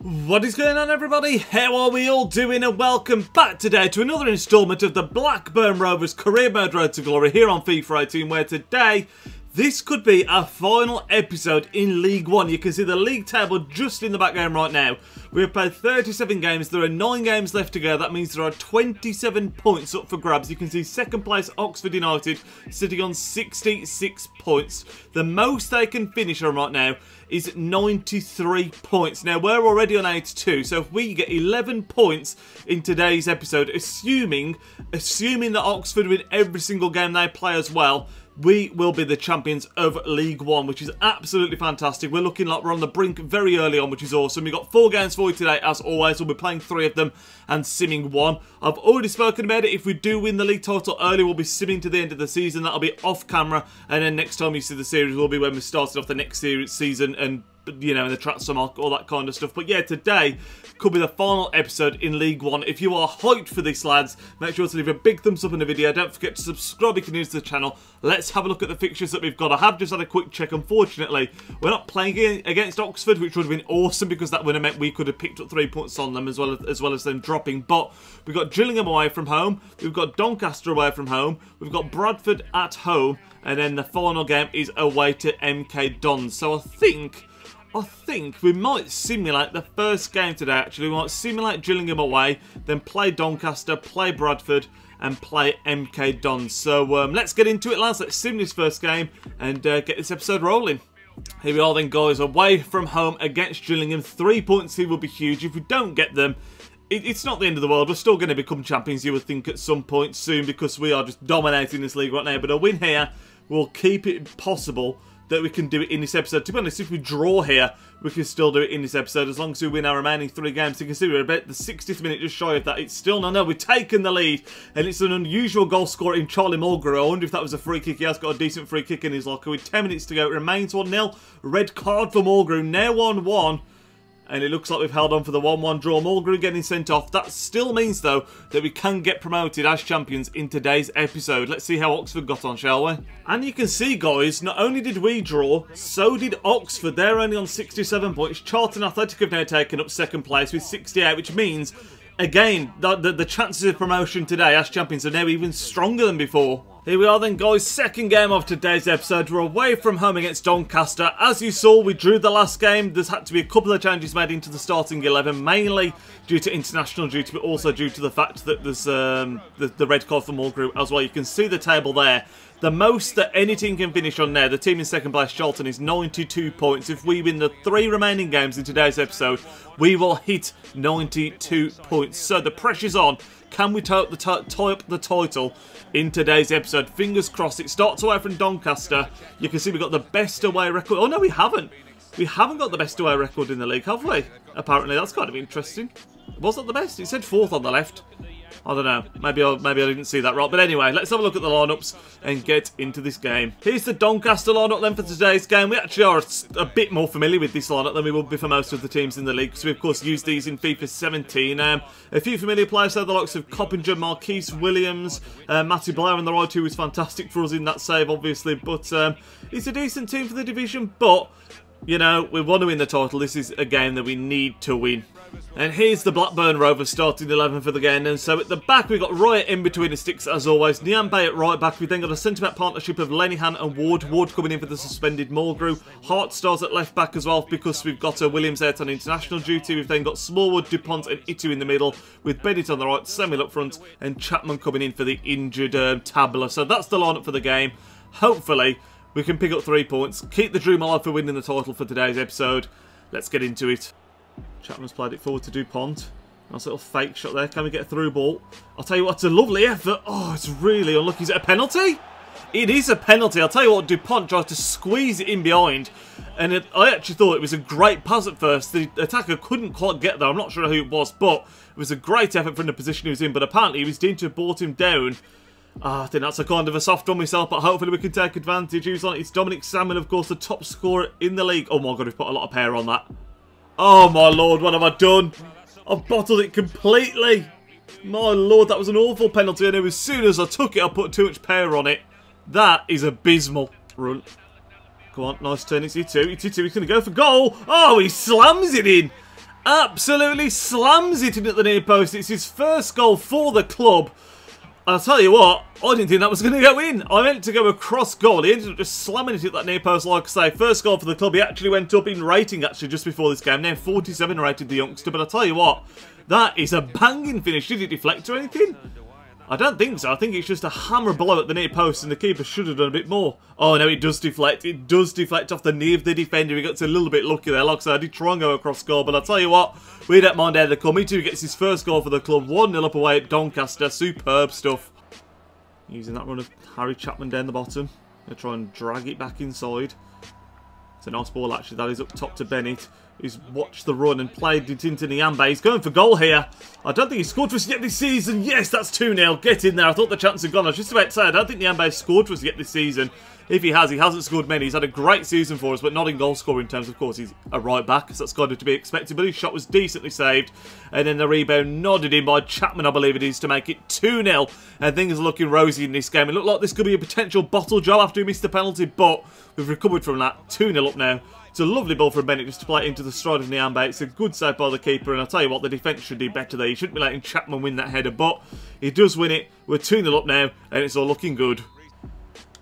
What is going on, everybody? How are we all doing? And welcome back today to another instalment of the Blackburn Rovers Career Mode Road to Glory here on FIFA 18, where today this could be our final episode in League One. You can see the league table just in the background right now. We have played 37 games. There are 9 games left to go. That means there are 27 points up for grabs. You can see second place Oxford United sitting on 66 points. The most they can finish on right now is 93 points. Now, we're already on 82, so if we get 11 points in today's episode, assuming that Oxford win every single game they play as well, we will be the champions of League One, which is absolutely fantastic. We're looking like we're on the brink very early on, which is awesome. We've got 4 games for you today, as always. We'll be playing 3 of them and simming 1. I've already spoken about it. If we do win the league title early, we'll be simming to the end of the season. That'll be off camera, and then next time you see the series will be when we started off the next season and, you know, in the transfer market, all that kind of stuff. But yeah, today could be the final episode in League One. If you are hyped for this, lads, make sure to leave a big thumbs up in the video. Don't forget to subscribe if you're new to the channel. Let's have a look at the fixtures that we've got. I have just had a quick check. Unfortunately, we're not playing against Oxford, which would have been awesome because that would have meant we could have picked up 3 points on them as well as them dropping. But we've got Gillingham away from home. We've got Doncaster away from home. We've got Bradford at home. And then the final game is away to MK Dons. So I think we might simulate the first game today, actually. We might simulate Gillingham away, then play Doncaster, play Bradford, and play MK Dons. So let's get into it, lads. Let's sim this first game and get this episode rolling. Here we are then, guys. Away from home against Gillingham. 3 points here will be huge. If we don't get them, it's not the end of the world. We're still going to become champions, you would think, at some point soon, because we are just dominating this league right now. But a win here will keep it possible that we can do it in this episode. To be honest, if we draw here, we can still do it in this episode as long as we win our remaining 3 games. You can see we're about the 60th minute, just shy of that. It's still, no, we've taken the lead, and it's an unusual goal scorer in Charlie Mulgrew. I wonder if that was a free kick. He has got a decent free kick in his locker. With 10 minutes to go, it remains 1-0. Red card for Mulgrew, now 1-1. And it looks like we've held on for the 1-1 draw. Mulgrew getting sent off. That still means, though, that we can get promoted as champions in today's episode. Let's see how Oxford got on, shall we? And you can see, guys, not only did we draw, so did Oxford. They're only on 67 points. Charlton Athletic have now taken up second place with 68, which means, again, the chances of promotion today as champions are now even stronger than before. Here we are then, guys, second game of today's episode. We're away from home against Doncaster. As you saw, we drew the last game. There's had to be a couple of changes made into the starting 11, mainly due to international duty, but also due to the fact that there's the red card for Mulgrew as well. You can see the table there. The most that any team can finish on there, the team in second place, Charlton, is 92 points. If we win the 3 remaining games in today's episode, we will hit 92 points. So the pressure's on. Can we tie up the title in today's episode? Fingers crossed. It starts away from Doncaster. You can see we've got the best away record. Oh, no, we haven't. We haven't got the best away record in the league, have we? Apparently, that's kind of interesting. Was that the best? It said 4th on the left. I don't know. Maybe I didn't see that right. But anyway, let's have a look at the lineups and get into this game. Here's the Doncaster lineup then for today's game. We actually are a bit more familiar with this lineup than we would be for most of the teams in the league, because we of course use these in FIFA 17. A few familiar players there, the likes of Coppinger, Marquise Williams, Matty Blair on the right, who was fantastic for us in that save, obviously. But it's a decent team for the division. But you know, we want to win the title. This is a game that we need to win. And here's the Blackburn Rovers starting 11 for the game. And so at the back, we've got Roy in between the sticks as always. Niambe at right back. We've then got a centre-back partnership of Lenihan and Ward. Ward coming in for the suspended Mulgrew. Hart stars at left back as well, because we've got Williams out on international duty. We've then got Smallwood, DuPont and Itu in the middle, with Bennett on the right, Samuel up front, and Chapman coming in for the injured Tabler. So that's the lineup for the game. Hopefully we can pick up 3 points, keep the dream alive for winning the title for today's episode. Let's get into it. Chapman's played it forward to DuPont. Nice little fake shot there. Can we get a through ball? I'll tell you what, it's a lovely effort. Oh, it's really unlucky. Is it a penalty? It is a penalty. I'll tell you what, DuPont tried to squeeze it in behind. And I actually thought it was a great pass at first. The attacker couldn't quite get there. I'm not sure who it was, but it was a great effort from the position he was in. But apparently he was deemed to have brought him down. I think that's a kind of a soft one myself, but hopefully we can take advantage. Who's on it? It's Dominic Salmon, of course, the top scorer in the league. Oh my god, we've put a lot of power on that. Oh my lord, what have I done? I've bottled it completely. My lord, that was an awful penalty. I knew as soon as I took it, I put too much power on it. That is abysmal. Run. Come on, nice turn. It's E2. It's E2. He's going to go for goal. Oh, he slams it in. absolutely slams it in at the near post. It's his first goal for the club. I'll tell you what, I didn't think that was going to go in. I meant to go across goal. He ended up just slamming it at that near post, like I say. First goal for the club. He actually went up in rating, actually, just before this game. Now 47 rated the youngster. But I'll tell you what, that is a banging finish. Did it deflect or anything? I don't think so. I think it's just a hammer blow at the near post, and the keeper should have done a bit more. Oh, no, it does deflect. It does deflect off the knee of the defender. He got a little bit lucky there. Like I said, I did try and go across goal, but I'll tell you what, we don't mind how they come. He too gets his first goal for the club. 1-0 up away at Doncaster. Superb stuff. Using that run of Harry Chapman down the bottom. They'll try and drag it back inside. It's a nice ball, actually. That is up top to Bennett, who's watched the run and played it into Nyambe. He's going for goal here. I don't think he scored for us yet this season. Yes, that's 2-0. Get in there. I thought the chance had gone. I was just about to say, I don't think Nyambe scored for us yet this season. If he has, he hasn't scored many. He's had a great season for us, but not in goal scoring terms. Of course, he's a right back, so that's got to be expected. But his shot was decently saved. And then the rebound nodded in by Chapman, I believe it is, to make it 2-0. And things are looking rosy in this game. It looked like this could be a potential bottle job after he missed the penalty, but we've recovered from that. 2-0 up now. It's a lovely ball from Bennett just to play it into the stride of Nyambe. It's a good save by the keeper, and I'll tell you what, the defence should do better there. You shouldn't be letting Chapman win that header, but he does win it. We're 2-0 up now, and it's all looking good.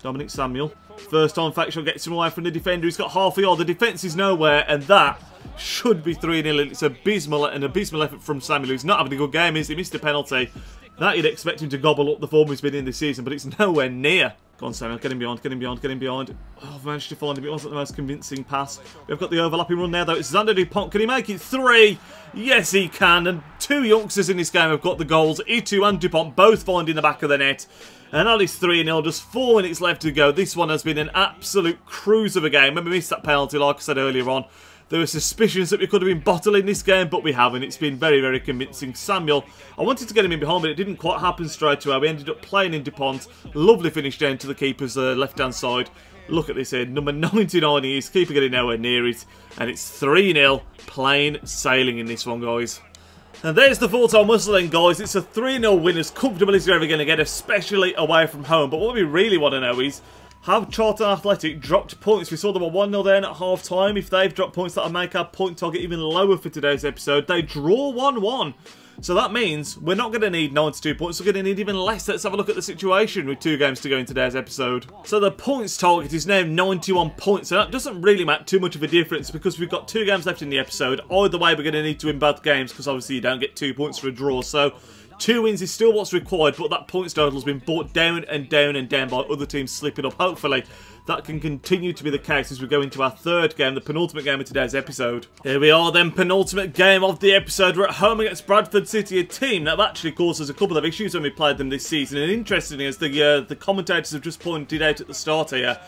Dominic Samuel. First time Factual gets him away from the defender. He's got half a yard. The defence is nowhere, and that should be 3-0. It's abysmal, an abysmal effort from Samuel, who's not having a good game, is he? Missed a penalty. That you'd expect him to gobble up the form he's been in this season, but it's nowhere near. Go on, Samuel. Get him behind, get him behind, get him behind. Oh, I've managed to find him. It wasn't the most convincing pass. We've got the overlapping run now, though. It's Xander Dupont. Can he make it 3? Yes, he can. And 2 youngsters in this game have got the goals. E2 and Dupont both finding the back of the net. And that is 3-0, just 4 minutes left to go. This one has been an absolute cruise of a game. Remember, we missed that penalty, like I said earlier on. There were suspicions that we could have been bottling this game, but we haven't. It's been very, very convincing. Samuel, I wanted to get him in behind, but it didn't quite happen straight away. We ended up playing in Dupont. Lovely finish down to the keeper's left-hand side. Look at this here. Number 99 he is. Keeper getting nowhere near it. And it's 3-0. Plain sailing in this one, guys. And there's the full-time whistle then, guys. It's a 3-0 win, as comfortable as you're ever going to get, especially away from home. But what we really want to know is, have Charlton Athletic dropped points? We saw them at 1-0 then at half-time. If they've dropped points, that'll make our point target even lower for today's episode. They draw 1-1. So that means we're not going to need 92 points. We're going to need even less. Let's have a look at the situation with 2 games to go in today's episode. So the points target is now 91 points. So that doesn't really make too much of a difference because we've got 2 games left in the episode. Either way, we're going to need to win both games because obviously you don't get 2 points for a draw. So 2 wins is still what's required, but that points total has been brought down and down and down by other teams slipping up. Hopefully that can continue to be the case as we go into our 3rd game, the penultimate game of today's episode. Here we are then, penultimate game of the episode. We're at home against Bradford City, a team that have actually caused us a couple of issues when we played them this season. And interestingly, as the commentators have just pointed out at the start here,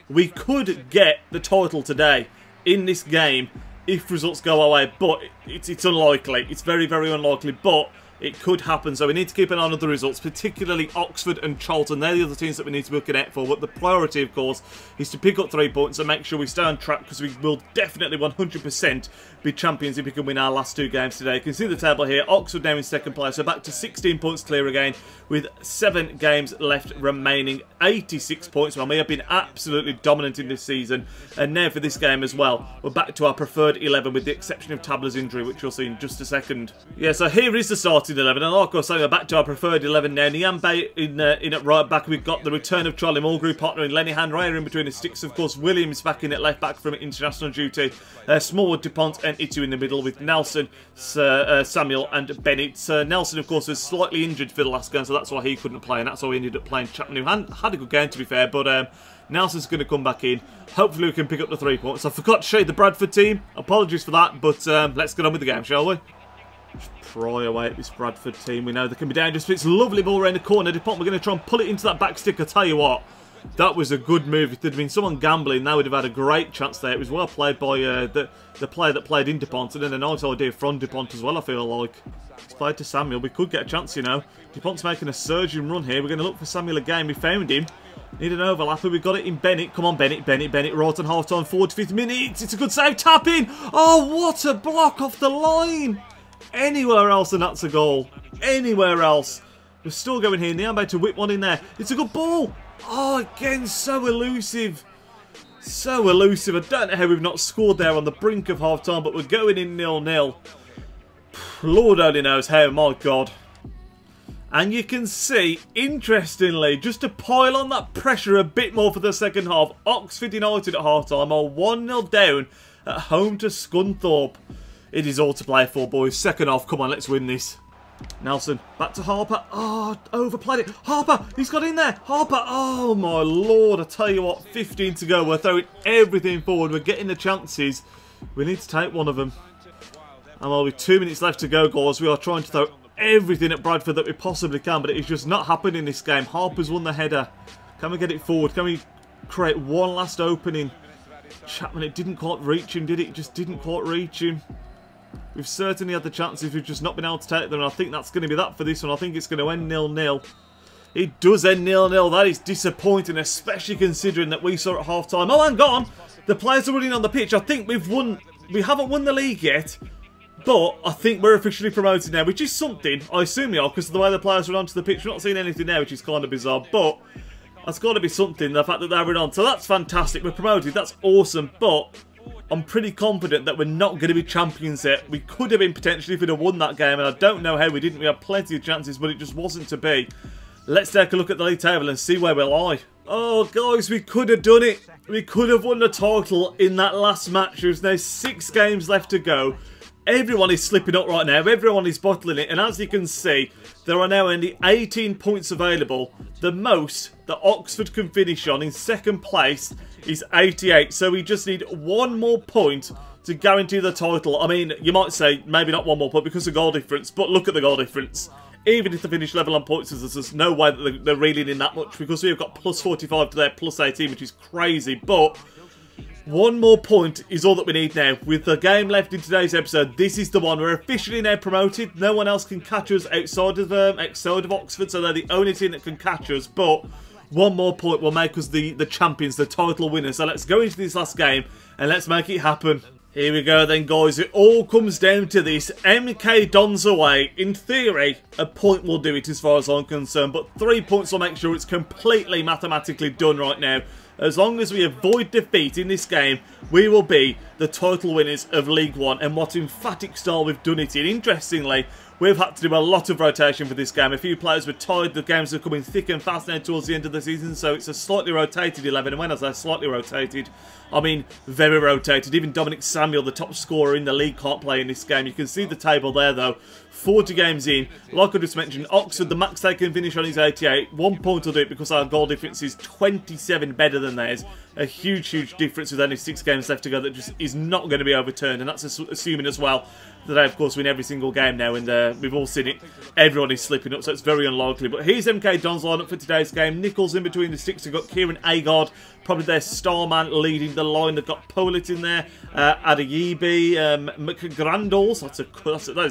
we could get the title today in this game if results go our way, but it's unlikely. It's very, very unlikely, but it could happen, so we need to keep an eye on the results, particularly Oxford and Charlton. They're the other teams that we need to be looking out for, but the priority, of course, is to pick up 3 points and make sure we stay on track, because we will definitely 100% be champions if we can win our last 2 games today. You can see the table here. Oxford now in 2nd place, so back to 16 points clear again, with 7 games left remaining. 86 points. Well, we have been absolutely dominant in this season, and now for this game as well, we're back to our preferred 11 with the exception of Tabler's injury, which you'll see in just a second. Yeah, so here is the starting 11, and like I was saying, we're back to our preferred 11 now. Nyambe in at right back. We've got the return of Charlie Mulgrew, partner in Lenny Hanrayer in between the sticks. Of course, Williams back in at left back from international duty. Smallwood, Dupont and Itu in the middle with Nelson, Samuel and Bennett. Nelson, of course, was slightly injured for the last game, so that's why he couldn't play, and that's why we ended up playing Chapman, who had a good game to be fair, but Nelson's going to come back in. Hopefully we can pick up the 3 points. I forgot to show you the Bradford team. Apologies for that, but let's get on with the game, shall we? Just pry away at this Bradford team. We know they can be dangerous, but it's a lovely ball around the corner. Dupont, we're going to try and pull it into that back stick. I tell you what, that was a good move. If there'd been someone gambling, they would have had a great chance there. It was well played by the player that played in Dupont, and then a nice idea from Dupont as well, I feel like. It's played to Samuel. We could get a chance, you know. Dupont's making a surging run here. We're going to look for Samuel again. We found him. Need an overlapper. We've got it in Bennett. Come on, Bennett. Right on half-time, 45th minute. It's a good save. Tap in. Oh, what a block off the line. Anywhere else and that's a goal. Anywhere else. We're still going here. Nyambe to whip one in there. It's a good ball. Oh, again, so elusive. So elusive. I don't know how we've not scored there on the brink of half-time, but we're going in 0-0. Lord only knows how, my God. And you can see, interestingly, just to pile on that pressure a bit more for the second half, Oxford United at half-time are 1-0 down at home to Scunthorpe. It is all to play for, boys. Second half, come on, let's win this. Nelson, back to Harper. Oh, overplayed it. Harper, he's got in there. Harper, oh my Lord. I tell you what, 15 to go. We're throwing everything forward. We're getting the chances. We need to take one of them. And while with 2 minutes left to go, guys, we are trying to throw everything at Bradford that we possibly can, but it is just not happening in this game. Harper's won the header. Can we get it forward? Can we create one last opening? Chapman, it didn't quite reach him, did it? It just didn't quite reach him. We've certainly had the chances, we've just not been able to take them, and I think that's going to be that for this one. I think it's going to end 0-0. It does end 0-0. That is disappointing, especially considering that we saw at half-time. Oh, hang on! The players are running on the pitch. I think we've won. We haven't won the league yet, but I think we're officially promoted now, which is something. I assume we are, because of the way the players run onto the pitch. We're not seeing anything now, which is kind of bizarre, but that's got to be something, the fact that they're running on. So that's fantastic. We're promoted. That's awesome, but I'm pretty confident that we're not going to be champions yet. We could have been potentially if we'd have won that game, and I don't know how we didn't. We had plenty of chances, but it just wasn't to be. Let's take a look at the league table and see where we lie. Oh, guys, we could have done it. We could have won the title in that last match. There's now 6 games left to go. Everyone is slipping up right now. Everyone is bottling it. And as you can see, there are now only 18 points available. The most that Oxford can finish on in second place is 88. So we just need one more point to guarantee the title. I mean, you might say maybe not one more point because of goal difference. But look at the goal difference. Even if they finish level on points, there's no way that they're reeling in that much. Because we've got plus 45 to their plus 18, which is crazy. But one more point is all that we need now. With the game left in today's episode, this is the one. We're officially now promoted. No one else can catch us outside of Oxford, so they're the only team that can catch us. But one more point will make us the champions, the title winners. So let's go into this last game and let's make it happen. Here we go then, guys. It all comes down to this. MK Dons away. In theory, a point will do it as far as I'm concerned, but 3 points will make sure it's completely mathematically done right now. As long as we avoid defeat in this game, we will be the title winners of League One. And what emphatic style we've done it in. Interestingly, we've had to do a lot of rotation for this game. A few players were tired. The games are coming thick and fast now towards the end of the season. So it's a slightly rotated 11. And when I say slightly rotated, I mean very rotated. Even Dominic Samuel, the top scorer in the league, can't play in this game. You can see the table there though. 40 games in. Like I just mentioned, Oxford, the max they can finish on is 88. 1 point will do it because our goal difference is 27 better than theirs. A huge, huge difference with only 6 games left to go that just is not going to be overturned. And that's assuming as well that they, of course, win every single game now. And we've all seen it. Everyone is slipping up, so it's very unlikely. But here's MK Don's lineup for today's game. Nichols in between the sticks. We've got Kieran Agard, probably their star man, leading the line. They've got Polit in there, Adeyibi, McGrandles.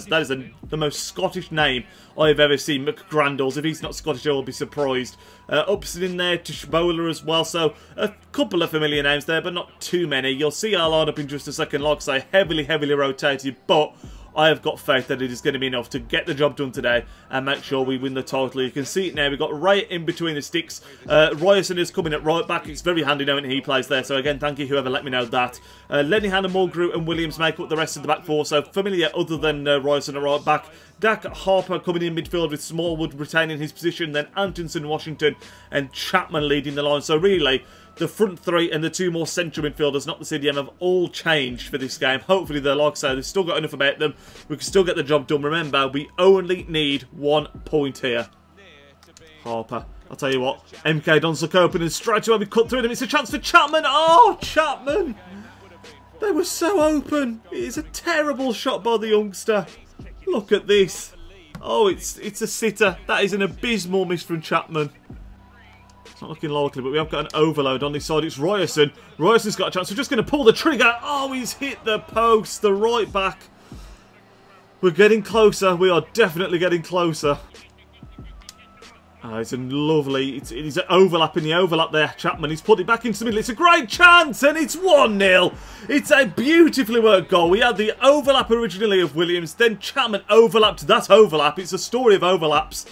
That is the most Scottish name I've ever seen, McGrandles. If he's not Scottish, I will be surprised. Upson in there, Tishbola as well. So a couple of familiar names there, but not too many. You'll see our lineup in just a second. Like I say, heavily rotated, but I have got faith that it is going to be enough to get the job done today and make sure we win the title. You can see it now. We've got Ray in between the sticks. Ryerson is coming at right back. It's very handy knowing he plays there. So again, thank you whoever let me know that. Lenihan and Mulgrew and Williams make up the rest of the back four. So familiar other than Ryerson at right back. Dak Harper coming in midfield with Smallwood retaining his position. Then Antonson, Washington and Chapman leading the line. So really, the front three and the 2 more central midfielders, not the CDM, have all changed for this game. Hopefully, they're like I say, they've still got enough about them. We can still get the job done. Remember, we only need 1 point here. Harper. I'll tell you what, MK Dons look open and straight away we cut through them. It's a chance for Chapman. Oh, Chapman! They were so open. It is a terrible shot by the youngster. Look at this. Oh, it's a sitter. That is an abysmal miss from Chapman. It's not looking likely, but we have got an overload on this side. It's Ryerson. Ryerson's got a chance. We're just going to pull the trigger. Oh, he's hit the post. The right back. We're getting closer. We are definitely getting closer. Oh, it's a lovely... It is an overlap in the overlap there. Chapman, he's put it back into the middle. It's a great chance, and it's 1-0. It's a beautifully worked goal. We had the overlap originally of Williams. Then Chapman overlapped that overlap. It's a story of overlaps.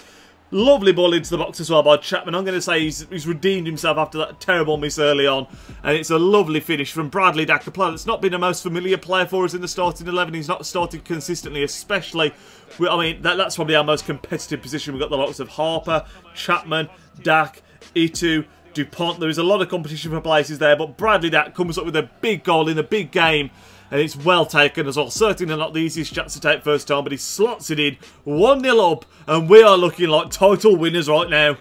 Lovely ball into the box as well by Chapman. I'm going to say he's redeemed himself after that terrible miss early on. And it's a lovely finish from Bradley Dack, a player that's not been the most familiar player for us in the starting 11. He's not started consistently, especially... I mean, that's probably our most competitive position. We've got the likes of Harper, Chapman, Dack, Itu, DuPont. There is a lot of competition for places there. But Bradley Dack comes up with a big goal in a big game. And it's well taken as well. Certainly not the easiest shots to take first time, but he slots it in. 1-0 up, and we are looking like title winners right now.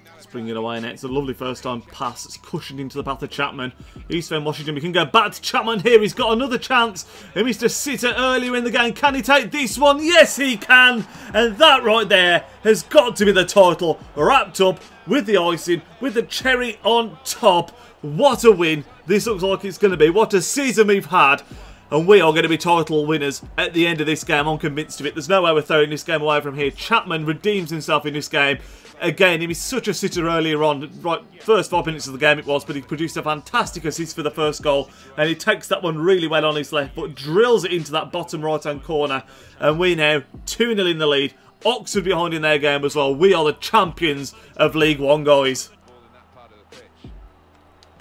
Let's bring it away next. A lovely first time pass. It's cushioned into the path of Chapman. East Van Washington. We can go back to Chapman here. He's got another chance. And Mr. Sitter earlier in the game. Can he take this one? Yes, he can. And that right there has got to be the title. Wrapped up with the icing, with the cherry on top. What a win this looks like it's going to be. What a season we've had. And we are going to be title winners at the end of this game. I'm convinced of it. There's no way we're throwing this game away from here. Chapman redeems himself in this game. Again, he was such a sitter earlier on. Right, first 5 minutes of the game it was, but he produced a fantastic assist for the first goal. And he takes that one really well on his left, but drills it into that bottom right-hand corner. And we now 2-0 in the lead. Oxford behind in their game as well. We are the champions of League One, guys.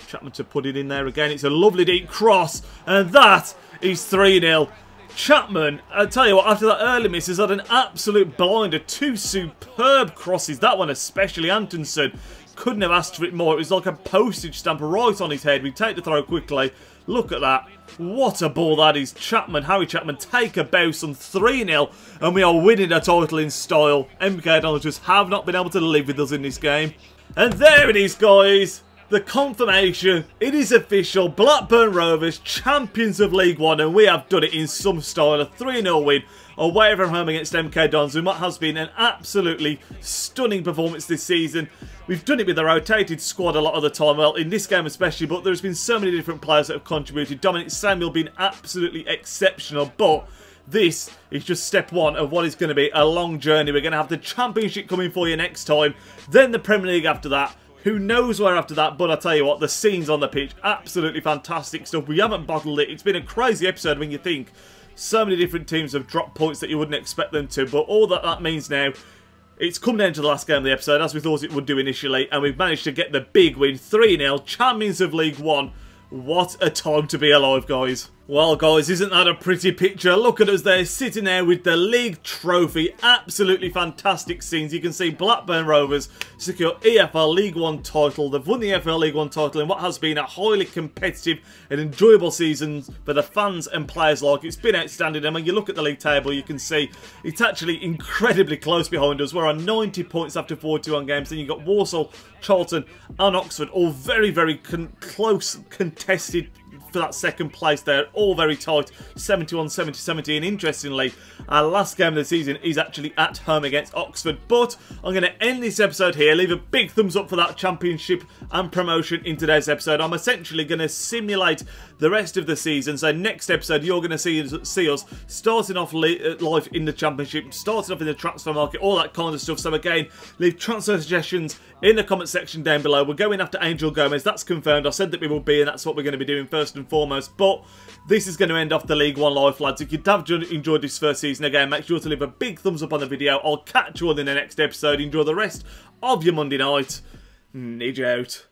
Chapman to put it in there again. It's a lovely deep cross. And that is 3-0. Chapman, I tell you what, after that early miss, has had an absolute blinder. 2 superb crosses. That one especially. Antonsen couldn't have asked for it more. It was like a postage stamp right on his head. We take the throw quickly. Look at that. What a ball that is. Chapman, Harry Chapman, take a bounce on 3-0. And we are winning a title in style. MK Dons just have not been able to live with us in this game. And there it is, guys. The confirmation, it is official. Blackburn Rovers, champions of League One, and we have done it in some style. A 3-0 win away from home against MK Dons in what has been an absolutely stunning performance this season. We've done it with a rotated squad a lot of the time, well, in this game especially, but there's been so many different players that have contributed. Dominic Samuel being absolutely exceptional, but this is just step one of what is going to be a long journey. We're going to have the Championship coming for you next time, then the Premier League after that. Who knows where after that, but I tell you what, the scenes on the pitch, absolutely fantastic stuff. We haven't bottled it. It's been a crazy episode when you think so many different teams have dropped points that you wouldn't expect them to. But all that means now, it's come down to the last game of the episode, as we thought it would do initially. And we've managed to get the big win, 3-0, champions of League One. What a time to be alive, guys. Well, guys, isn't that a pretty picture? Look at us there, sitting there with the league trophy. Absolutely fantastic scenes. You can see Blackburn Rovers secure EFL League One title. They've won the EFL League One title in what has been a highly competitive and enjoyable season for the fans and players alike. It's been outstanding. And when you look at the league table, you can see it's actually incredibly close behind us. We're on 90 points after 41 games. Then you've got Walsall, Charlton and Oxford, all very, very close, contested for that second place there, all very tight, 71, 70, 70, and interestingly, our last game of the season is actually at home against Oxford. But I'm going to end this episode here, leave a big thumbs up for that championship and promotion in today's episode. I'm essentially going to simulate the rest of the season, so next episode you're going to see us starting off live in the championship, starting off in the transfer market, all that kind of stuff. So again, leave transfer suggestions in the comment section down below. We're going after Angel Gomez, that's confirmed. I said that we will be, and that's what we're going to be doing first and foremost. But this is going to end off the League One life, lads. If you have enjoyed this first season, again, make sure to leave a big thumbs up on the video. I'll catch you all in the next episode. Enjoy the rest of your Monday night. Nidge out.